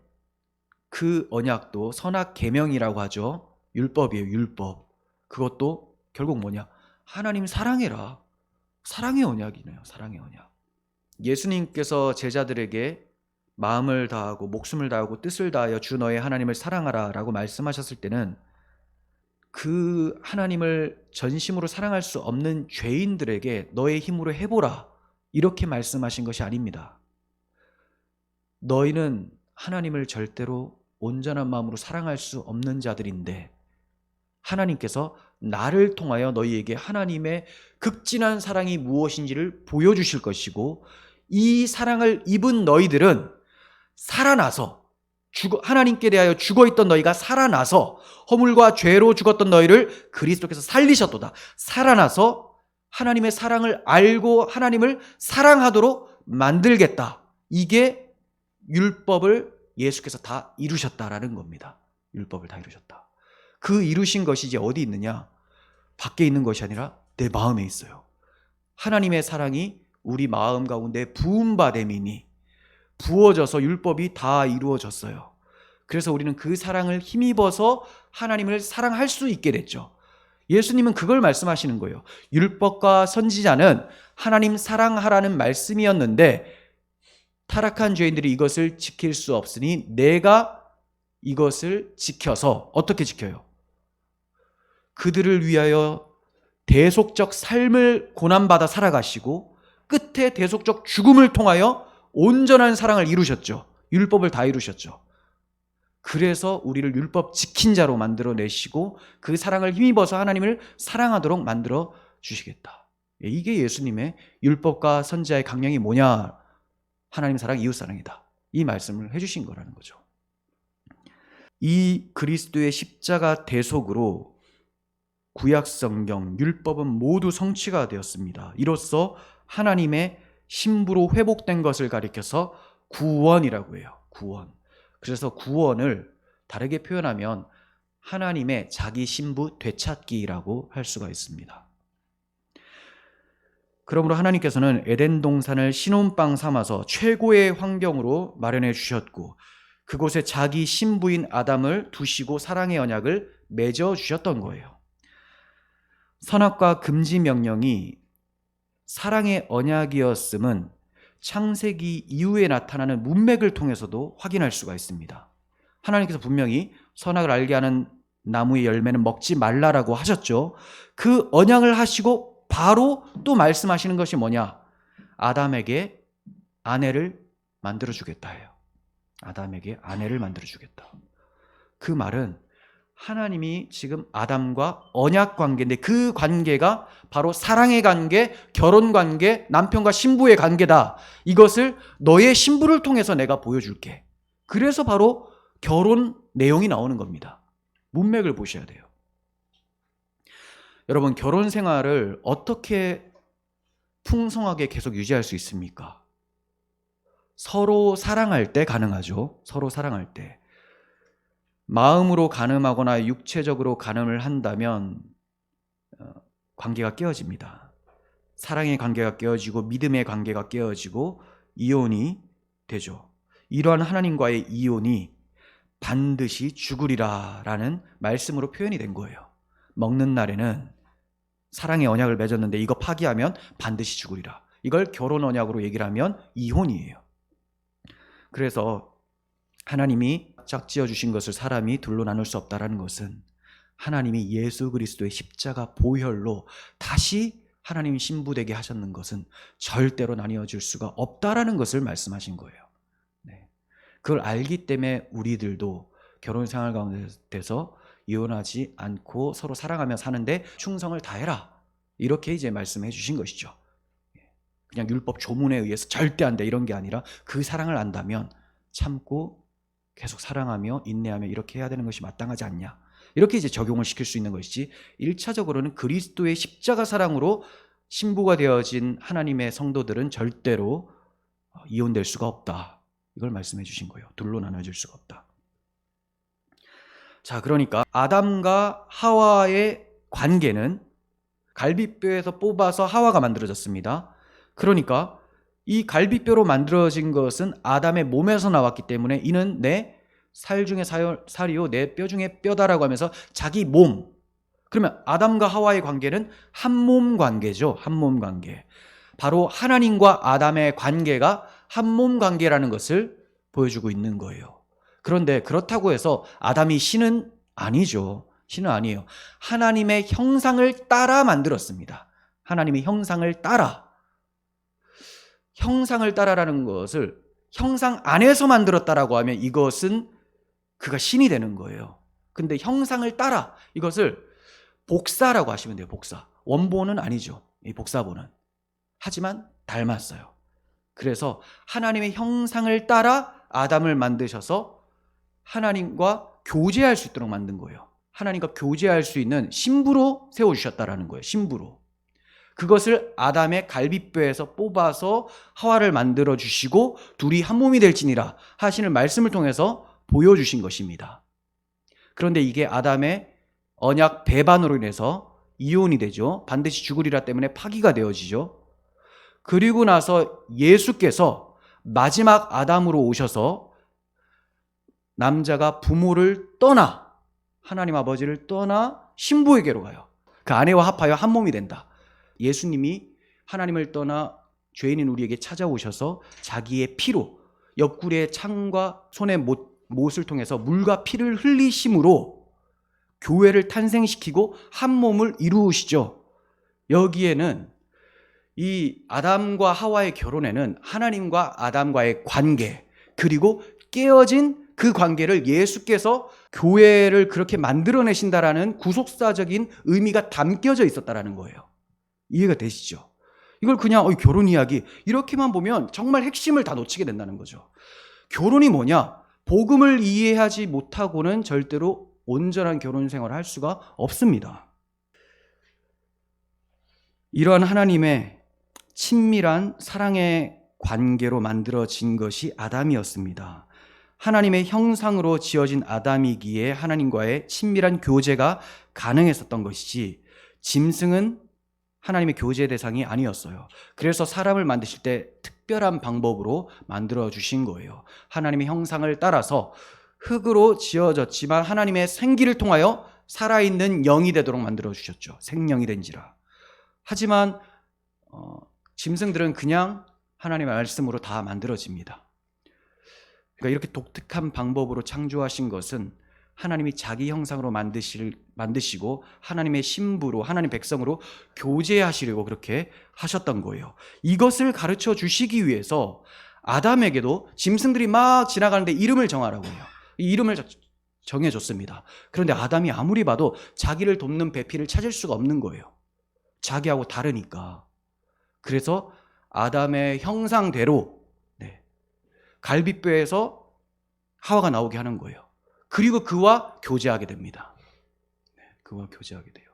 그 언약도 선악 계명이라고 하죠. 율법이에요. 율법. 그것도 결국 뭐냐? 하나님 사랑해라. 사랑의 언약이네요. 사랑의 언약. 예수님께서 제자들에게 마음을 다하고 목숨을 다하고 뜻을 다하여 주 너의 하나님을 사랑하라 라고 말씀하셨을 때는 그 하나님을 전심으로 사랑할 수 없는 죄인들에게 너의 힘으로 해보라, 이렇게 말씀하신 것이 아닙니다. 너희는 하나님을 절대로 온전한 마음으로 사랑할 수 없는 자들인데 하나님께서 나를 통하여 너희에게 하나님의 극진한 사랑이 무엇인지를 보여주실 것이고, 이 사랑을 입은 너희들은 살아나서 하나님께 대하여 죽어있던 너희가 살아나서 허물과 죄로 죽었던 너희를 그리스도께서 살리셨도다. 살아나서 하나님의 사랑을 알고 하나님을 사랑하도록 만들겠다. 이게 율법을 예수께서 다 이루셨다라는 겁니다. 율법을 다 이루셨다. 그 이루신 것이 이제 어디 있느냐? 밖에 있는 것이 아니라 내 마음에 있어요. 하나님의 사랑이 우리 마음 가운데 부음받음이니 부어져서 율법이 다 이루어졌어요. 그래서 우리는 그 사랑을 힘입어서 하나님을 사랑할 수 있게 됐죠. 예수님은 그걸 말씀하시는 거예요. 율법과 선지자는 하나님 사랑하라는 말씀이었는데 타락한 죄인들이 이것을 지킬 수 없으니 내가 이것을 지켜서 어떻게 지켜요? 그들을 위하여 대속적 삶을 고난받아 살아가시고 끝에 대속적 죽음을 통하여 온전한 사랑을 이루셨죠. 율법을 다 이루셨죠. 그래서 우리를 율법 지킨 자로 만들어내시고 그 사랑을 힘입어서 하나님을 사랑하도록 만들어 주시겠다. 이게 예수님의 율법과 선지자의 강령이 뭐냐? 하나님 사랑, 이웃 사랑이다. 이 말씀을 해주신 거라는 거죠. 이 그리스도의 십자가 대속으로 구약 성경, 율법은 모두 성취가 되었습니다. 이로써 하나님의 신부로 회복된 것을 가리켜서 구원이라고 해요. 구원. 그래서 구원을 다르게 표현하면 하나님의 자기 신부 되찾기라고 할 수가 있습니다. 그러므로 하나님께서는 에덴 동산을 신혼방 삼아서 최고의 환경으로 마련해 주셨고 그곳에 자기 신부인 아담을 두시고 사랑의 언약을 맺어 주셨던 거예요. 선악과 금지 명령이 사랑의 언약이었음은 창세기 이후에 나타나는 문맥을 통해서도 확인할 수가 있습니다. 하나님께서 분명히 선악을 알게 하는 나무의 열매는 먹지 말라라고 하셨죠. 그 언약을 하시고 바로 또 말씀하시는 것이 뭐냐? 아담에게 아내를 만들어주겠다 해요. 아담에게 아내를 만들어주겠다. 그 말은 하나님이 지금 아담과 언약 관계인데 그 관계가 바로 사랑의 관계, 결혼 관계, 남편과 신부의 관계다. 이것을 너의 신부를 통해서 내가 보여줄게. 그래서 바로 결혼 내용이 나오는 겁니다. 문맥을 보셔야 돼요. 여러분, 결혼 생활을 어떻게 풍성하게 계속 유지할 수 있습니까? 서로 사랑할 때 가능하죠. 서로 사랑할 때. 마음으로 간음하거나 육체적으로 간음을 한다면 관계가 깨어집니다. 사랑의 관계가 깨어지고 믿음의 관계가 깨어지고 이혼이 되죠. 이러한 하나님과의 이혼이 반드시 죽으리라라는 말씀으로 표현이 된 거예요. 먹는 날에는 사랑의 언약을 맺었는데 이거 파기하면 반드시 죽으리라. 이걸 결혼 언약으로 얘기를 하면 이혼이에요. 그래서 하나님이 짝지어 주신 것을 사람이 둘로 나눌 수 없다라는 것은 하나님이 예수 그리스도의 십자가 보혈로 다시 하나님 신부되게 하셨는 것은 절대로 나뉘어질 수가 없다라는 것을 말씀하신 거예요. 네. 그걸 알기 때문에 우리들도 결혼 생활 가운데서 이혼하지 않고 서로 사랑하며 사는데 충성을 다해라. 이렇게 이제 말씀해 주신 것이죠. 그냥 율법 조문에 의해서 절대 안 돼 이런 게 아니라 그 사랑을 안다면 참고 계속 사랑하며 인내하며 이렇게 해야 되는 것이 마땅하지 않냐. 이렇게 이제 적용을 시킬 수 있는 것이지 1차적으로는 그리스도의 십자가 사랑으로 신부가 되어진 하나님의 성도들은 절대로 이혼될 수가 없다. 이걸 말씀해 주신 거예요. 둘로 나눠질 수가 없다. 자, 그러니까 아담과 하와의 관계는 갈비뼈에서 뽑아서 하와가 만들어졌습니다. 그러니까 이 갈비뼈로 만들어진 것은 아담의 몸에서 나왔기 때문에 이는 내 살 중에 살이요 내 뼈 중에 뼈다라고 하면서 자기 몸. 그러면 아담과 하와의 관계는 한 몸 관계죠. 한 몸 관계. 바로 하나님과 아담의 관계가 한 몸 관계라는 것을 보여주고 있는 거예요. 그런데 그렇다고 해서 아담이 신은 아니죠. 신은 아니에요. 하나님의 형상을 따라 만들었습니다. 하나님의 형상을 따라. 형상을 따라라는 것을 형상 안에서 만들었다라고 하면 이것은 그가 신이 되는 거예요. 근데 형상을 따라 이것을 복사라고 하시면 돼요. 복사. 원본은 아니죠. 이 복사본은. 하지만 닮았어요. 그래서 하나님의 형상을 따라 아담을 만드셔서 하나님과 교제할 수 있도록 만든 거예요. 하나님과 교제할 수 있는 신부로 세워주셨다라는 거예요. 신부로. 그것을 아담의 갈비뼈에서 뽑아서 하와를 만들어 주시고 둘이 한 몸이 될지니라 하시는 말씀을 통해서 보여주신 것입니다. 그런데 이게 아담의 언약 배반으로 인해서 이혼이 되죠. 반드시 죽으리라 때문에 파기가 되어지죠. 그리고 나서 예수께서 마지막 아담으로 오셔서 남자가 부모를 떠나 하나님 아버지를 떠나 신부에게로 가요. 그 아내와 합하여 한 몸이 된다. 예수님이 하나님을 떠나 죄인인 우리에게 찾아오셔서 자기의 피로 옆구리의 창과 손의 못을 통해서 물과 피를 흘리심으로 교회를 탄생시키고 한 몸을 이루시죠. 여기에는 이 아담과 하와의 결혼에는 하나님과 아담과의 관계 그리고 깨어진 그 관계를 예수께서 교회를 그렇게 만들어내신다라는 구속사적인 의미가 담겨져 있었다라는 거예요. 이해가 되시죠? 이걸 그냥 결혼 이야기 이렇게만 보면 정말 핵심을 다 놓치게 된다는 거죠. 결혼이 뭐냐? 복음을 이해하지 못하고는 절대로 온전한 결혼 생활을 할 수가 없습니다. 이러한 하나님의 친밀한 사랑의 관계로 만들어진 것이 아담이었습니다. 하나님의 형상으로 지어진 아담이기에 하나님과의 친밀한 교제가 가능했었던 것이지 짐승은 하나님의 교제 대상이 아니었어요. 그래서 사람을 만드실 때 특별한 방법으로 만들어 주신 거예요. 하나님의 형상을 따라서 흙으로 지어졌지만 하나님의 생기를 통하여 살아있는 영이 되도록 만들어 주셨죠. 생명이 된지라. 하지만 짐승들은 그냥 하나님의 말씀으로 다 만들어집니다. 그러니까 이렇게 독특한 방법으로 창조하신 것은 하나님이 자기 형상으로 만드시고 하나님의 신부로, 하나님 백성으로 교제하시려고 그렇게 하셨던 거예요. 이것을 가르쳐 주시기 위해서 아담에게도 짐승들이 막 지나가는데 이름을 정하라고 해요. 이 이름을 정해줬습니다. 그런데 아담이 아무리 봐도 자기를 돕는 배필을 찾을 수가 없는 거예요. 자기하고 다르니까. 그래서 아담의 형상대로 갈빗뼈에서 하와가 나오게 하는 거예요. 그리고 그와 교제하게 됩니다. 그와 교제하게 돼요.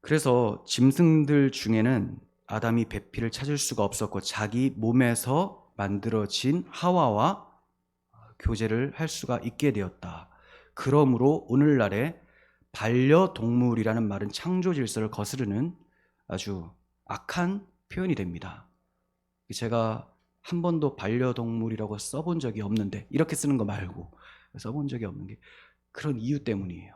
그래서 짐승들 중에는 아담이 배필을 찾을 수가 없었고 자기 몸에서 만들어진 하와와 교제를 할 수가 있게 되었다. 그러므로 오늘날의 반려동물이라는 말은 창조 질서를 거스르는 아주 악한 표현이 됩니다. 제가 한 번도 반려동물이라고 써본 적이 없는데, 이렇게 쓰는 거 말고 써본 적이 없는 게 그런 이유 때문이에요.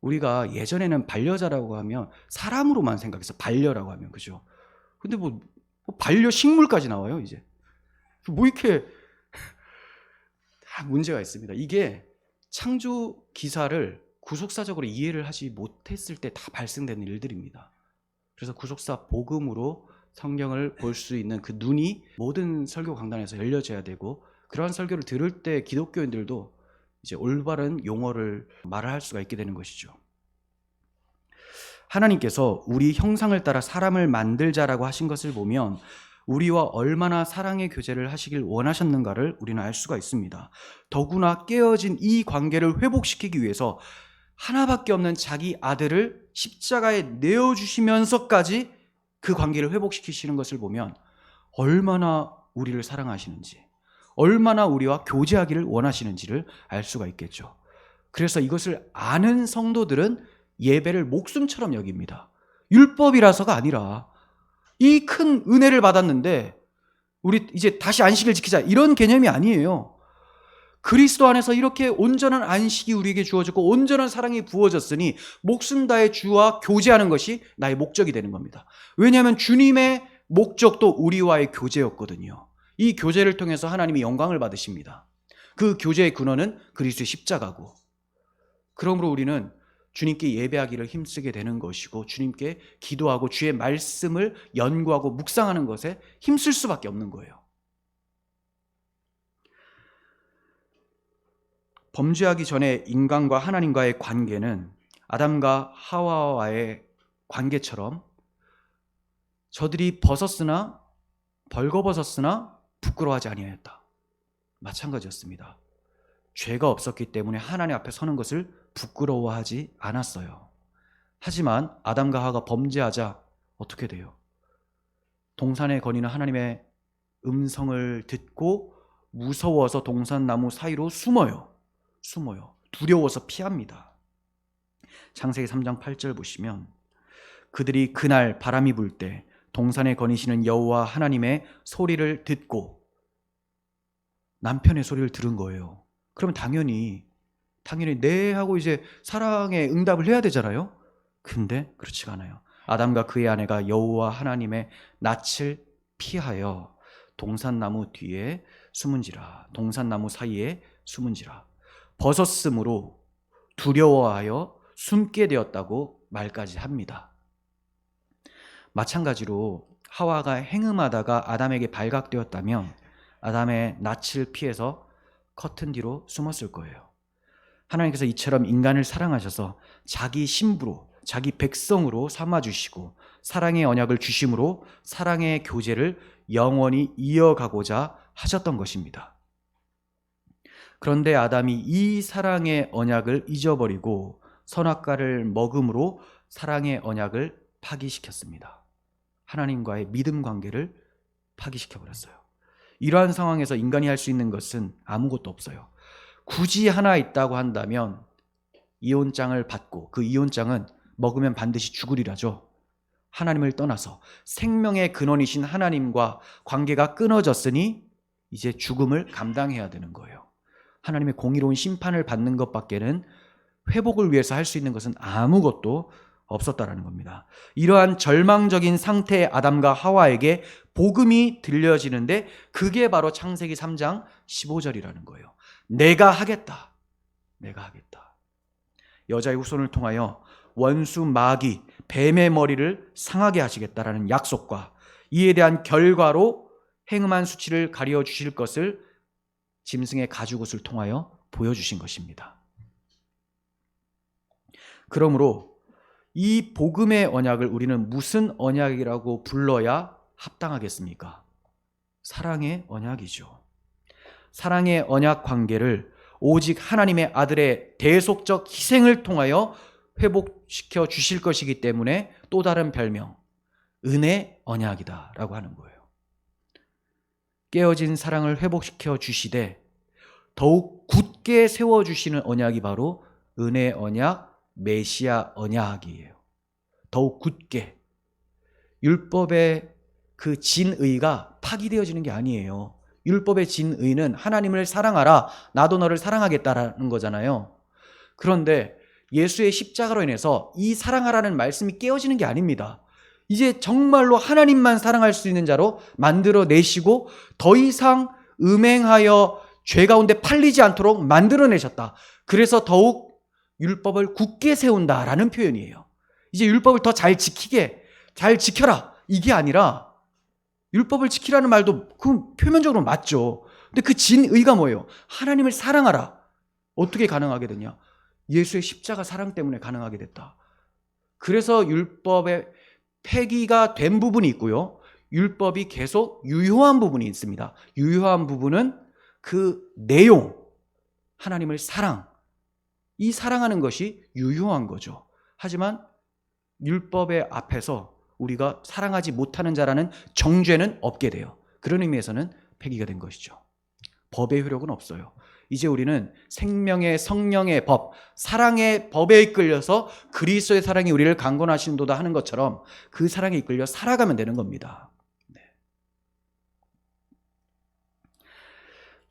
우리가 예전에는 반려자라고 하면 사람으로만 생각해서 반려라고 하면, 그죠? 근데 뭐 반려식물까지 나와요, 이제. 뭐 이렇게 다 문제가 있습니다. 이게 창조 기사를 구속사적으로 이해를 하지 못했을 때 다 발생되는 일들입니다. 그래서 구속사 복음으로 성경을 볼 수 있는 그 눈이 모든 설교 강단에서 열려져야 되고, 그러한 설교를 들을 때 기독교인들도 이제 올바른 용어를 말할 수가 있게 되는 것이죠. 하나님께서 우리 형상을 따라 사람을 만들자라고 하신 것을 보면 우리와 얼마나 사랑의 교제를 하시길 원하셨는가를 우리는 알 수가 있습니다. 더구나 깨어진 이 관계를 회복시키기 위해서 하나밖에 없는 자기 아들을 십자가에 내어주시면서까지 그 관계를 회복시키시는 것을 보면 얼마나 우리를 사랑하시는지, 얼마나 우리와 교제하기를 원하시는지를 알 수가 있겠죠. 그래서 이것을 아는 성도들은 예배를 목숨처럼 여깁니다. 율법이라서가 아니라 이 큰 은혜를 받았는데 우리 이제 다시 안식을 지키자, 이런 개념이 아니에요. 그리스도 안에서 이렇게 온전한 안식이 우리에게 주어졌고 온전한 사랑이 부어졌으니 목숨 다해 주와 교제하는 것이 나의 목적이 되는 겁니다. 왜냐하면 주님의 목적도 우리와의 교제였거든요. 이 교제를 통해서 하나님이 영광을 받으십니다. 그 교제의 근원은 그리스도의 십자가고, 그러므로 우리는 주님께 예배하기를 힘쓰게 되는 것이고 주님께 기도하고 주의 말씀을 연구하고 묵상하는 것에 힘쓸 수밖에 없는 거예요. 범죄하기 전에 인간과 하나님과의 관계는 아담과 하와와의 관계처럼 저들이 벗었으나 벌거벗었으나 부끄러워하지 아니하였다. 마찬가지였습니다. 죄가 없었기 때문에 하나님 앞에 서는 것을 부끄러워하지 않았어요. 하지만 아담과 하와가 범죄하자 어떻게 돼요? 동산에 거니는 하나님의 음성을 듣고 무서워서 동산나무 사이로 숨어요. 두려워서 피합니다. 창세기 3장 8절 보시면 그들이 그날 바람이 불 때 동산에 거니시는 여호와 하나님의 소리를 듣고, 남편의 소리를 들은 거예요. 그러면 당연히 네 하고 이제 사랑의 응답을 해야 되잖아요. 근데 그렇지가 않아요. 아담과 그의 아내가 여호와 하나님의 낯을 피하여 동산나무 뒤에 숨은지라, 동산나무 사이에 숨은지라, 벗었으므로 두려워하여 숨게 되었다고 말까지 합니다. 마찬가지로 하와가 행음하다가 아담에게 발각되었다면 아담의 낯을 피해서 커튼 뒤로 숨었을 거예요. 하나님께서 이처럼 인간을 사랑하셔서 자기 신부로, 자기 백성으로 삼아주시고 사랑의 언약을 주심으로 사랑의 교제를 영원히 이어가고자 하셨던 것입니다. 그런데 아담이 이 사랑의 언약을 잊어버리고 선악과를 먹음으로 사랑의 언약을 파기시켰습니다. 하나님과의 믿음 관계를 파기시켜버렸어요. 이러한 상황에서 인간이 할 수 있는 것은 아무것도 없어요. 굳이 하나 있다고 한다면 이혼장을 받고, 그 이혼장은 먹으면 반드시 죽으리라죠. 하나님을 떠나서 생명의 근원이신 하나님과 관계가 끊어졌으니 이제 죽음을 감당해야 되는 거예요. 하나님의 공의로운 심판을 받는 것밖에는 회복을 위해서 할 수 있는 것은 아무것도 없었다라는 겁니다. 이러한 절망적인 상태의 아담과 하와에게 복음이 들려지는데 그게 바로 창세기 3장 15절이라는 거예요. 내가 하겠다. 내가 하겠다. 여자의 후손을 통하여 원수 마귀 뱀의 머리를 상하게 하시겠다라는 약속과 이에 대한 결과로 행음한 수치를 가려 주실 것을 짐승의 가죽옷을 통하여 보여주신 것입니다. 그러므로 이 복음의 언약을 우리는 무슨 언약이라고 불러야 합당하겠습니까? 사랑의 언약이죠. 사랑의 언약 관계를 오직 하나님의 아들의 대속적 희생을 통하여 회복시켜 주실 것이기 때문에 또 다른 별명, 은혜 언약이다라고 하는 거예요. 깨어진 사랑을 회복시켜 주시되 더욱 굳게 세워주시는 언약이 바로 은혜 언약, 메시아 언약이에요. 더욱 굳게. 율법의 그 진의가 파기되어지는 게 아니에요. 율법의 진의는 하나님을 사랑하라, 나도 너를 사랑하겠다라는 거잖아요. 그런데 예수의 십자가로 인해서 이 사랑하라는 말씀이 깨어지는 게 아닙니다. 이제 정말로 하나님만 사랑할 수 있는 자로 만들어내시고 더 이상 음행하여 죄 가운데 팔리지 않도록 만들어내셨다. 그래서 더욱 율법을 굳게 세운다라는 표현이에요. 이제 율법을 더 잘 지켜라. 이게 아니라 율법을 지키라는 말도 그 표면적으로 맞죠. 근데 그 진의가 뭐예요? 하나님을 사랑하라. 어떻게 가능하게 되냐? 예수의 십자가 사랑 때문에 가능하게 됐다. 그래서 율법의 폐기가 된 부분이 있고요. 율법이 계속 유효한 부분이 있습니다. 유효한 부분은 그 내용, 하나님을 이 사랑하는 것이 유효한 거죠. 하지만 율법의 앞에서 우리가 사랑하지 못하는 자라는 정죄는 없게 돼요. 그런 의미에서는 폐기가 된 것이죠. 법의 효력은 없어요. 이제 우리는 생명의 성령의 법, 사랑의 법에 이끌려서 그리스도의 사랑이 우리를 강권하시는도다 하는 것처럼 그 사랑에 이끌려 살아가면 되는 겁니다. 네.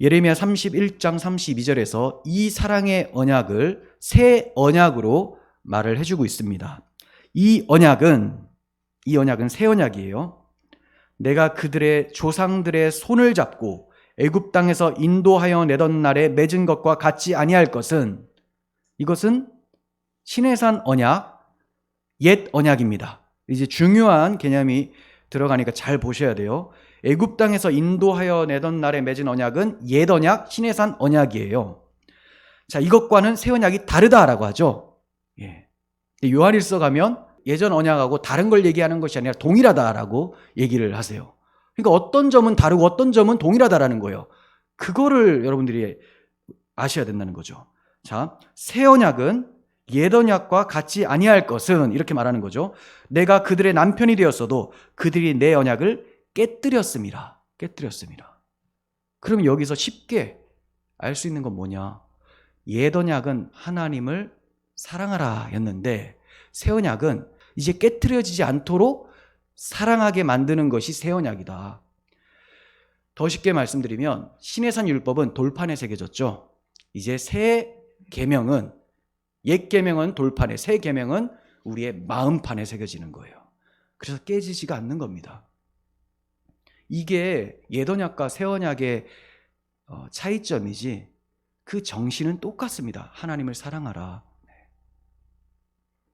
예레미야 31장 32절에서 이 사랑의 언약을 새 언약으로 말을 해주고 있습니다. 이 언약은 새 언약이에요. 내가 그들의 조상들의 손을 잡고 애굽 땅에서 인도하여 내던 날에 맺은 것과 같지 아니할 것은, 이것은 시내산 언약, 옛 언약입니다. 이제 중요한 개념이 들어가니까 잘 보셔야 돼요. 애굽 땅에서 인도하여 내던 날에 맺은 언약은 옛 언약, 시내산 언약이에요. 자, 이것과는 새 언약이 다르다라고 하죠. 예. 요한일서 가면 예전 언약하고 다른 걸 얘기하는 것이 아니라 동일하다라고 얘기를 하세요. 그러니까 어떤 점은 다르고 어떤 점은 동일하다라는 거예요. 그거를 여러분들이 아셔야 된다는 거죠. 자, 새 언약은 옛 언약과 같지 아니할 것은, 이렇게 말하는 거죠. 내가 그들의 남편이 되었어도 그들이 내 언약을 깨뜨렸습니다. 그러면 여기서 쉽게 알 수 있는 건 뭐냐? 옛 언약은 하나님을 사랑하라 였는데 새 언약은 이제 깨뜨려지지 않도록 사랑하게 만드는 것이 새 언약이다. 더 쉽게 말씀드리면 시내산 율법은 돌판에 새겨졌죠. 이제 새 계명은, 옛 계명은 돌판에, 새 계명은 우리의 마음판에 새겨지는 거예요. 그래서 깨지지가 않는 겁니다. 이게 옛 언약과 새 언약의 차이점이지 그 정신은 똑같습니다. 하나님을 사랑하라.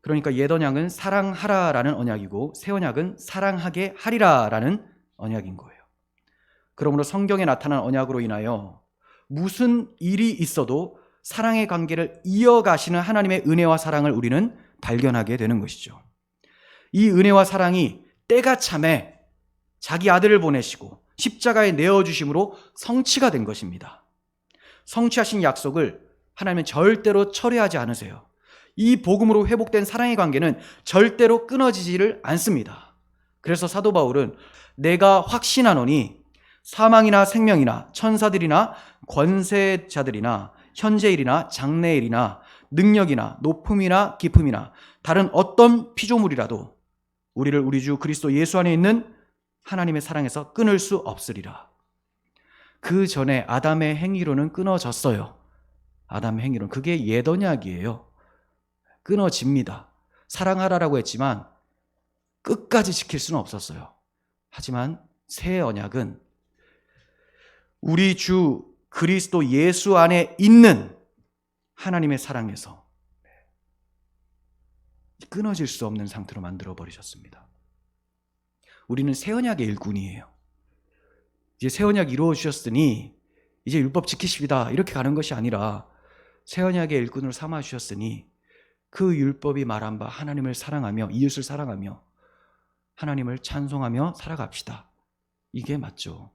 그러니까 옛 언약은 사랑하라라는 언약이고 새 언약은 사랑하게 하리라라는 언약인 거예요. 그러므로 성경에 나타난 언약으로 인하여 무슨 일이 있어도 사랑의 관계를 이어가시는 하나님의 은혜와 사랑을 우리는 발견하게 되는 것이죠. 이 은혜와 사랑이 때가 참에 자기 아들을 보내시고 십자가에 내어주심으로 성취가 된 것입니다. 성취하신 약속을 하나님은 절대로 철회하지 않으세요. 이 복음으로 회복된 사랑의 관계는 절대로 끊어지지를 않습니다. 그래서 사도 바울은 내가 확신하노니 사망이나 생명이나 천사들이나 권세자들이나 현재일이나 장래일이나 능력이나 높음이나 깊음이나 다른 어떤 피조물이라도 우리를 우리 주 그리스도 예수 안에 있는 하나님의 사랑에서 끊을 수 없으리라. 그 전에 아담의 행위로는 끊어졌어요. 아담 행위론. 그게 옛 언약이에요. 끊어집니다. 사랑하라라고 했지만 끝까지 지킬 수는 없었어요. 하지만 새 언약은 우리 주 그리스도 예수 안에 있는 하나님의 사랑에서 끊어질 수 없는 상태로 만들어 버리셨습니다. 우리는 새 언약의 일꾼이에요. 이제 새 언약 이루어 주셨으니 이제 율법 지키십니다. 이렇게 가는 것이 아니라 새 언약의 일꾼으로 삼아 주셨으니 그 율법이 말한 바 하나님을 사랑하며 이웃을 사랑하며 하나님을 찬송하며 살아갑시다. 이게 맞죠.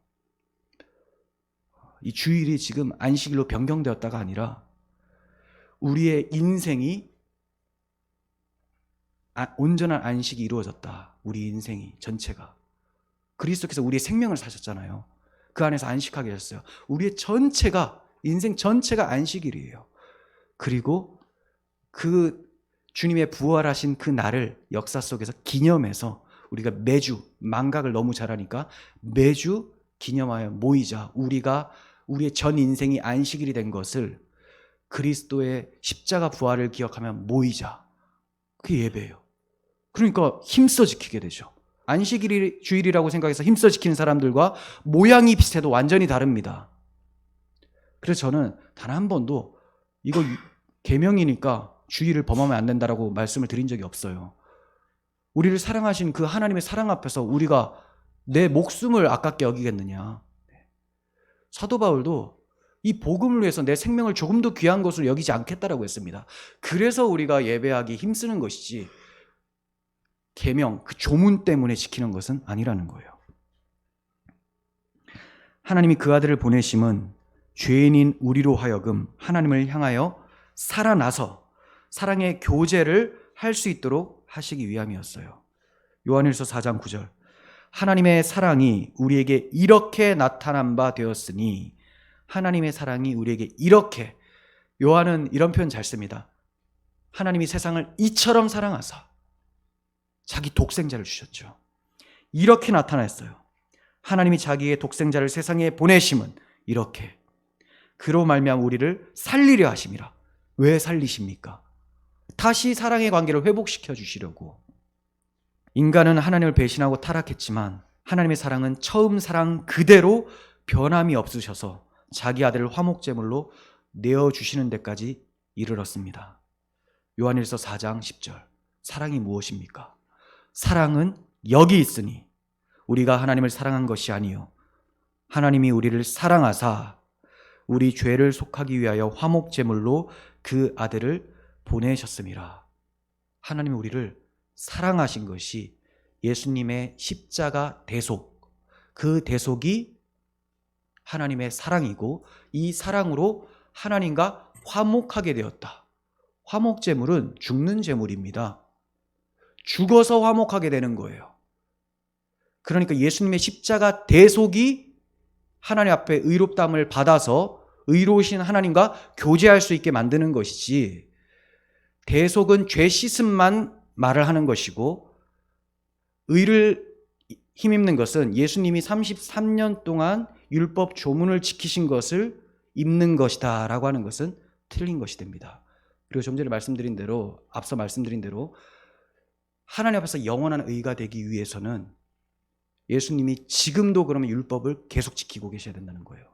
이 주일이 지금 안식일로 변경되었다가 아니라 우리의 인생이 온전한 안식이 이루어졌다. 우리 인생이 전체가. 그리스도께서 우리의 생명을 사셨잖아요. 그 안에서 안식하게 하셨어요. 우리의 전체가, 인생 전체가 안식일이에요. 그리고 그 주님의 부활하신 그 날을 역사 속에서 기념해서 우리가 매주, 망각을 너무 잘하니까 매주 기념하여 모이자. 우리가 우리의 전 인생이 안식일이 된 것을 그리스도의 십자가 부활을 기억하며 모이자. 그게 예배예요. 그러니까 힘써 지키게 되죠. 안식일이 주일이라고 생각해서 힘써 지키는 사람들과 모양이 비슷해도 완전히 다릅니다. 그래서 저는 단 한 번도 이거 계명이니까 주일을 범하면 안 된다라고 말씀을 드린 적이 없어요. 우리를 사랑하신 그 하나님의 사랑 앞에서 우리가 내 목숨을 아깝게 여기겠느냐. 사도 바울도 이 복음을 위해서 내 생명을 조금 더 귀한 것으로 여기지 않겠다라고 했습니다. 그래서 우리가 예배하기 힘쓰는 것이지 계명, 그 조문 때문에 지키는 것은 아니라는 거예요. 하나님이 그 아들을 보내심은 죄인인 우리로 하여금 하나님을 향하여 살아나서 사랑의 교제를 할 수 있도록 하시기 위함이었어요. 요한일서 4장 9절. 하나님의 사랑이 우리에게 이렇게 나타난 바 되었으니, 하나님의 사랑이 우리에게 이렇게, 요한은 이런 표현 잘 씁니다. 하나님이 세상을 이처럼 사랑하사 자기 독생자를 주셨죠. 이렇게 나타났어요. 하나님이 자기의 독생자를 세상에 보내심은 이렇게, 그로 말미암아 우리를 살리려 하심이라. 왜 살리십니까? 다시 사랑의 관계를 회복시켜 주시려고. 인간은 하나님을 배신하고 타락했지만 하나님의 사랑은 처음 사랑 그대로 변함이 없으셔서 자기 아들을 화목제물로 내어주시는 데까지 이르렀습니다. 요한일서 4장 10절. 사랑이 무엇입니까? 사랑은 여기 있으니 우리가 하나님을 사랑한 것이 아니요 하나님이 우리를 사랑하사 우리 죄를 속하기 위하여 화목제물로 그 아들을 보내셨음이라. 하나님이 우리를 사랑하신 것이 예수님의 십자가 대속, 그 대속이 하나님의 사랑이고 이 사랑으로 하나님과 화목하게 되었다. 화목제물은 죽는 제물입니다. 죽어서 화목하게 되는 거예요. 그러니까 예수님의 십자가 대속이 하나님 앞에 의롭다함을 받아서 의로우신 하나님과 교제할 수 있게 만드는 것이지, 대속은 죄 씻음만 말을 하는 것이고, 의를 힘입는 것은 예수님이 33년 동안 율법 조문을 지키신 것을 입는 것이다 라고 하는 것은 틀린 것이 됩니다. 그리고 좀 전에 말씀드린 대로, 앞서 말씀드린 대로 하나님 앞에서 영원한 의가 되기 위해서는 예수님이 지금도 그러면 율법을 계속 지키고 계셔야 된다는 거예요.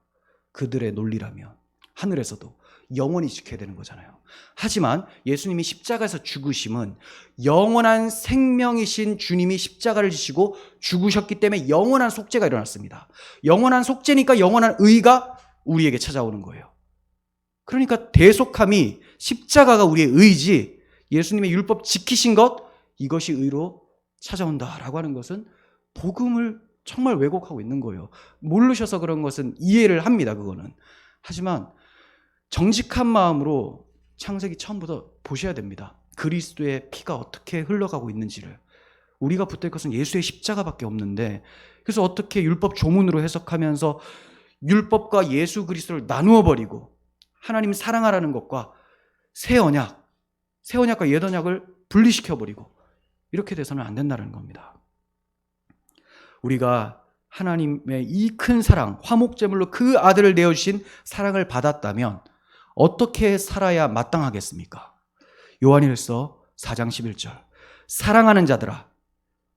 그들의 논리라면 하늘에서도 영원히 지켜야 되는 거잖아요. 하지만 예수님이 십자가에서 죽으심은 영원한 생명이신 주님이 십자가를 지시고 죽으셨기 때문에 영원한 속죄가 일어났습니다. 영원한 속죄니까 영원한 의가 우리에게 찾아오는 거예요. 그러니까 대속함이, 십자가가 우리의 의지, 예수님의 율법 지키신 것, 이것이 의로 찾아온다라고 하는 것은 복음을 정말 왜곡하고 있는 거예요. 모르셔서 그런 것은 이해를 합니다. 그거는. 하지만 정직한 마음으로 창세기 처음부터 보셔야 됩니다. 그리스도의 피가 어떻게 흘러가고 있는지를. 우리가 붙들 것은 예수의 십자가밖에 없는데, 그래서 어떻게 율법 조문으로 해석하면서 율법과 예수 그리스도를 나누어 버리고 하나님 사랑하라는 것과 새 언약과 옛 언약을 분리시켜 버리고 이렇게 돼서는 안 된다는 겁니다. 우리가 하나님의 이 큰 사랑, 화목제물로 그 아들을 내어주신 사랑을 받았다면 어떻게 살아야 마땅하겠습니까? 요한일서 4장 11절. 사랑하는 자들아,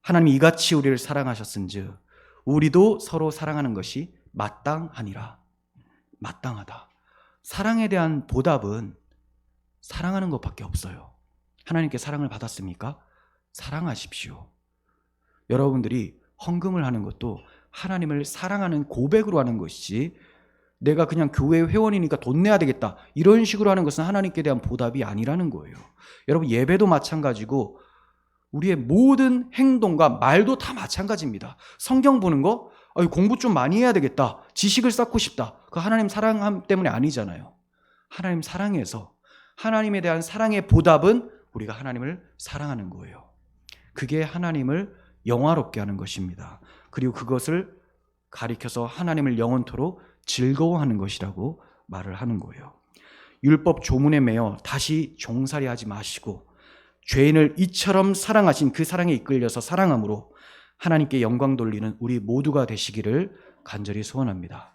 하나님이 이같이 우리를 사랑하셨은즉 우리도 서로 사랑하는 것이 마땅하니라. 마땅하다. 사랑에 대한 보답은 사랑하는 것밖에 없어요. 하나님께 사랑을 받았습니까? 사랑하십시오. 여러분들이 헌금을 하는 것도 하나님을 사랑하는 고백으로 하는 것이지, 내가 그냥 교회 회원이니까 돈 내야 되겠다 이런 식으로 하는 것은 하나님께 대한 보답이 아니라는 거예요. 여러분, 예배도 마찬가지고 우리의 모든 행동과 말도 다 마찬가지입니다. 성경 보는 거, 공부 좀 많이 해야 되겠다, 지식을 쌓고 싶다, 그 하나님 사랑함 때문에 아니잖아요. 하나님 사랑해서 하나님에 대한 사랑의 보답은 우리가 하나님을 사랑하는 거예요. 그게 하나님을 영화롭게 하는 것입니다. 그리고 그것을 가리켜서 하나님을 영원토록 즐거워하는 것이라고 말을 하는 거예요. 율법 조문에 매여 다시 종살이 하지 마시고 죄인을 이처럼 사랑하신 그 사랑에 이끌려서 사랑함으로 하나님께 영광 돌리는 우리 모두가 되시기를 간절히 소원합니다.